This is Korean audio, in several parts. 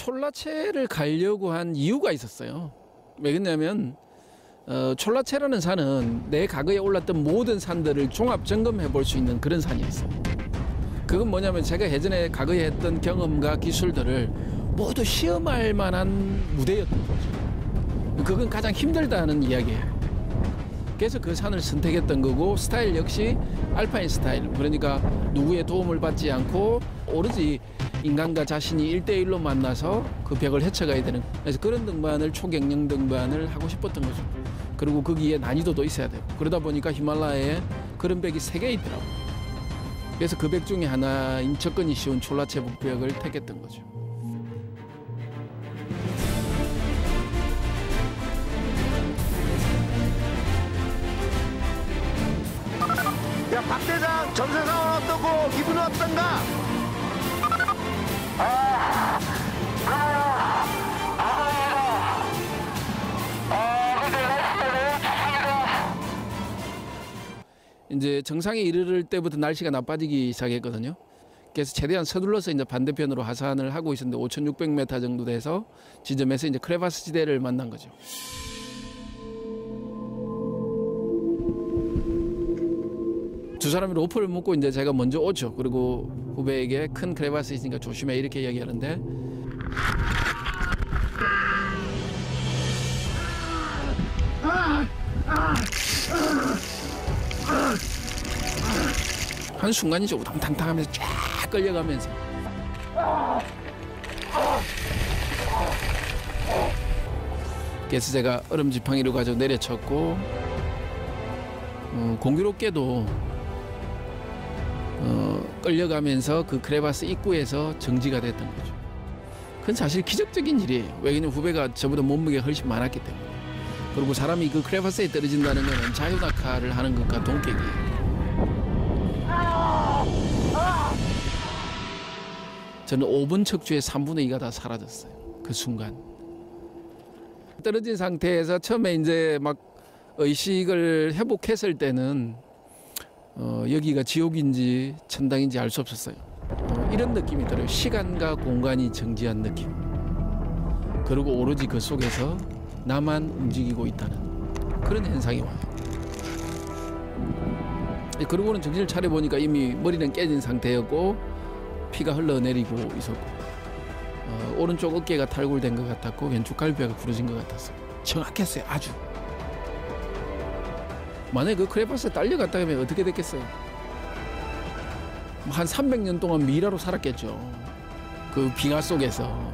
촐라체를 가려고 한 이유가 있었어요. 왜 그러냐면 촐라체라는 산은 내 과거에 올랐던 모든 산들을 종합 점검해 볼 수 있는 그런 산이었어요. 그건 뭐냐면 제가 예전에 과거에 했던 경험과 기술들을 모두 시험할 만한 무대였던 거죠. 그건 가장 힘들다는 이야기예요. 그래서 그 산을 선택했던 거고, 스타일 역시 알파인 스타일, 그러니까 누구의 도움을 받지 않고 오로지 인간과 자신이 1대1로 만나서 그 벽을 헤쳐가야 되는, 그래서 그런 등반을 초경량 등반을 하고 싶었던 거죠. 그리고 거기에 난이도도 있어야 되고, 그러다 보니까 히말라야에 그런 벽이 3개 있더라고요. 그래서 그 벽 중에 하나인 접근이 쉬운 촐라체 북벽을 택했던 거죠. 야, 박 대장, 전세 상황 어떻고 기분은 어떤가? 이제 정상에 이르를 때부터 날씨가 나빠지기 시작했거든요. 그래서 최대한 서둘러서 이제 반대편으로 하산을 하고 있었는데 5,600m 정도 돼서 지점에서 이제 크레바스 지대를 만난 거죠. 두 사람이 로프를 묶고 이제 제가 먼저 오죠. 그리고 후배에게 큰 크레바스 있으니까 조심해 이렇게 이야기하는데, 한 순간이죠. 우당탕탕하면서 쫙 끌려가면서 그래서 제가 얼음 지팡이를 가지고 내려쳤고, 공교롭게도 끌려가면서 그 크레바스 입구에서 정지가 됐던 거죠. 그건 사실 기적적인 일이에요. 왜냐면 후배가 저보다 몸무게가 훨씬 많았기 때문에. 그리고 사람이 그 크레바스에 떨어진다는 것은 자유낙하를 하는 것과 동격이에요. 저는 5분 척추의 3분의 2가 다 사라졌어요. 그 순간. 떨어진 상태에서 처음에 이제 막 의식을 회복했을 때는 여기가 지옥인지 천당인지 알 수 없었어요. 이런 느낌이 들어요. 시간과 공간이 정지한 느낌. 그리고 오로지 그 속에서 나만 움직이고 있다는 그런 현상이 와요. 그러고는 정신을 차려보니까 이미 머리는 깨진 상태였고 피가 흘러내리고 있었고, 오른쪽 어깨가 탈골된 것 같았고 왼쪽 갈비뼈가 부러진 것 같았어요. 정확했어요. 아주. 만약에 그 크레바스에 딸려갔다 하면 어떻게 됐겠어요? 한 300년 동안 미라로 살았겠죠. 그 빙하 속에서.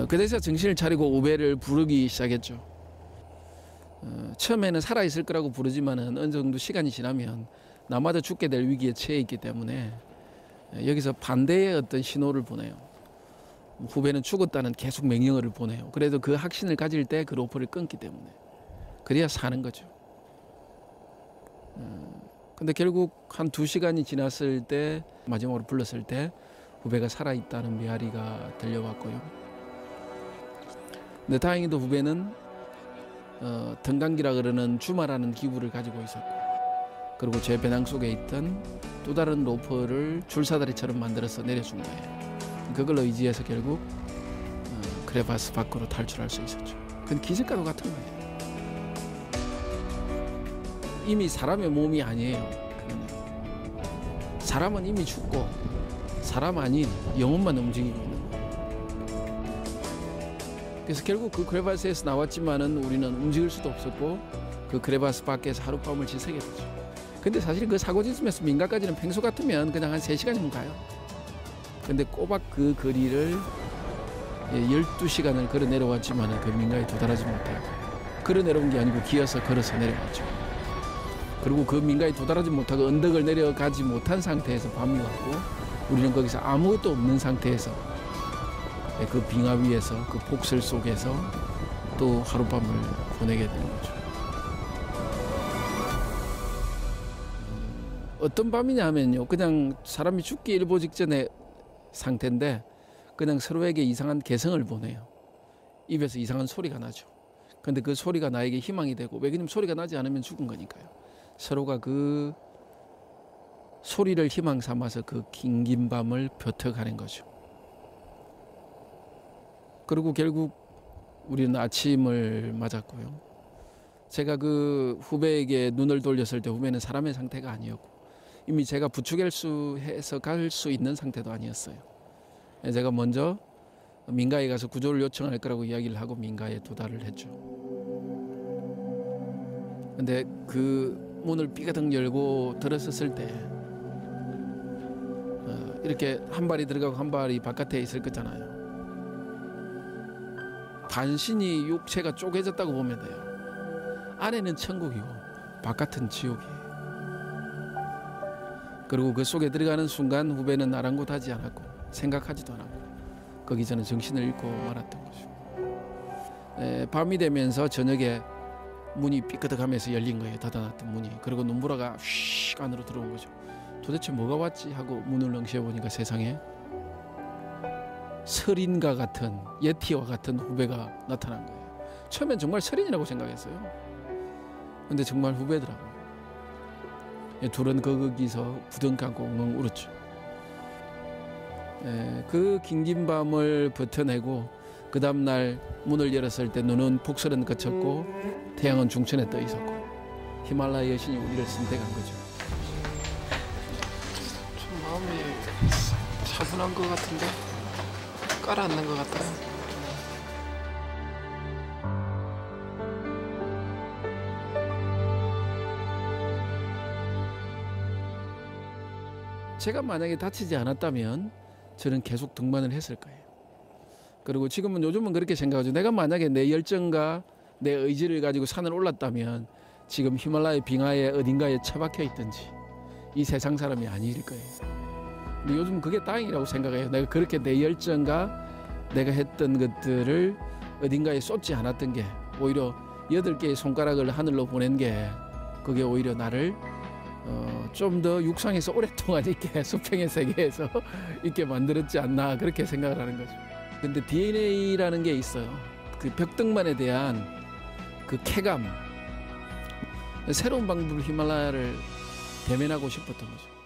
그래서 정신을 차리고 우베를 부르기 시작했죠. 처음에는 살아있을 거라고 부르지만은 어느 정도 시간이 지나면 나마저 죽게 될 위기에 처해 있기 때문에 여기서 반대의 어떤 신호를 보내요. 후배는 죽었다는 계속 명령어를 보내요. 그래도 그 확신을 가질 때 그 로프를 끊기 때문에. 그래야 사는 거죠. 근데 결국 한 2시간이 지났을 때, 마지막으로 불렀을 때 후배가 살아있다는 메아리가 들려왔고요. 근데 다행히도 후배는 등강기라 그러는 주마라는 기구를 가지고 있었고, 그리고 제 배낭 속에 있던 또 다른 로프를 줄사다리처럼 만들어서 내려준 거예요. 그걸로 의지해서 결국 크레바스 밖으로 탈출할 수 있었죠. 그건 기적과도 같은 거예요. 이미 사람의 몸이 아니에요. 사람은 이미 죽고 사람 아닌 영혼만 움직이고 있는 거예요. 그래서 결국 그 크레바스에서 나왔지만은 우리는 움직일 수도 없었고 그 크레바스 밖에서 하룻밤을 지새게 되죠. 근데 사실 그 사고지점에서 민가까지는 평소 같으면 그냥 한 3시간이면 가요. 근데 꼬박 그 거리를 12시간을 걸어 내려왔지만은 그 민가에 도달하지 못하고, 걸어 내려온 게 아니고 기어서 걸어서 내려왔죠. 그리고 그 민가에 도달하지 못하고 언덕을 내려가지 못한 상태에서 밤이 왔고, 우리는 거기서 아무것도 없는 상태에서 그 빙하 위에서 그 폭설 속에서 또 하룻밤을 보내게 되는 거죠. 어떤 밤이냐 하면요, 그냥 사람이 죽기 일보 직전의 상태인데 그냥 서로에게 이상한 개성을 보내요. 입에서 이상한 소리가 나죠. 근데 그 소리가 나에게 희망이 되고, 왜냐면 소리가 나지 않으면 죽은 거니까요. 서로가 그 소리를 희망 삼아서 그 긴긴 밤을 버텨가는 거죠. 그리고 결국 우리는 아침을 맞았고요. 제가 그 후배에게 눈을 돌렸을 때 후배는 사람의 상태가 아니었고 이미 제가 부축해서 갈 수 있는 상태도 아니었어요. 제가 먼저 민가에 가서 구조를 요청할 거라고 이야기를 하고 민가에 도달을 했죠. 근데 그 문을 삐그덕 열고 들어섰을 때 이렇게 한 발이 들어가고 한 발이 바깥에 있을 거잖아요. 반신이 육체가 쪼개졌다고 보면 돼요. 안에는 천국이고 바깥은 지옥이에요. 그리고 그 속에 들어가는 순간 후배는 아랑곳하지 않았고 생각하지도 않았고 거기 저는 정신을 잃고 말았던 거죠. 밤이 되면서 저녁에 문이 삐끄덕하면서 열린 거예요. 닫아놨던 문이. 그리고 눈보라가 휙 안으로 들어온 거죠. 도대체 뭐가 왔지 하고 문을 렁셔보니까 세상에 설인과 같은 예티와 같은 후배가 나타난 거예요. 처음엔 정말 설인이라고 생각했어요. 근데 정말 후배더라고요. 둘은 거기서 부둥감고 엉엉 울었죠. 그 긴긴 밤을 버텨내고 그 다음날 문을 열었을 때 눈은 폭설은 그쳤고 태양은 중천에 떠 있었고 히말라야 여신이 우리를 선택한 거죠. 좀 마음이 차분한 것 같은데 깔아앉는 것 같아요. 제가 만약에 다치지 않았다면 저는 계속 등반을 했을 거예요. 그리고 지금은 요즘은 그렇게 생각하죠. 내가 만약에 내 열정과 내 의지를 가지고 산을 올랐다면 지금 히말라야 빙하에 어딘가에 처박혀 있든지 이 세상 사람이 아닐 거예요. 근데 요즘 그게 다행이라고 생각해요. 내가 그렇게 내 열정과 내가 했던 것들을 어딘가에 쏟지 않았던 게 오히려 8개의 손가락을 하늘로 보낸 게 그게 오히려 나를 좀 더 육상에서 오랫동안 있게 수평의 세계에서 있게 만들었지 않나 그렇게 생각을 하는 거죠. 근데 DNA라는 게 있어요. 그 벽등반에 대한 그 쾌감, 새로운 방법으로 히말라야를 대면하고 싶었던 거죠.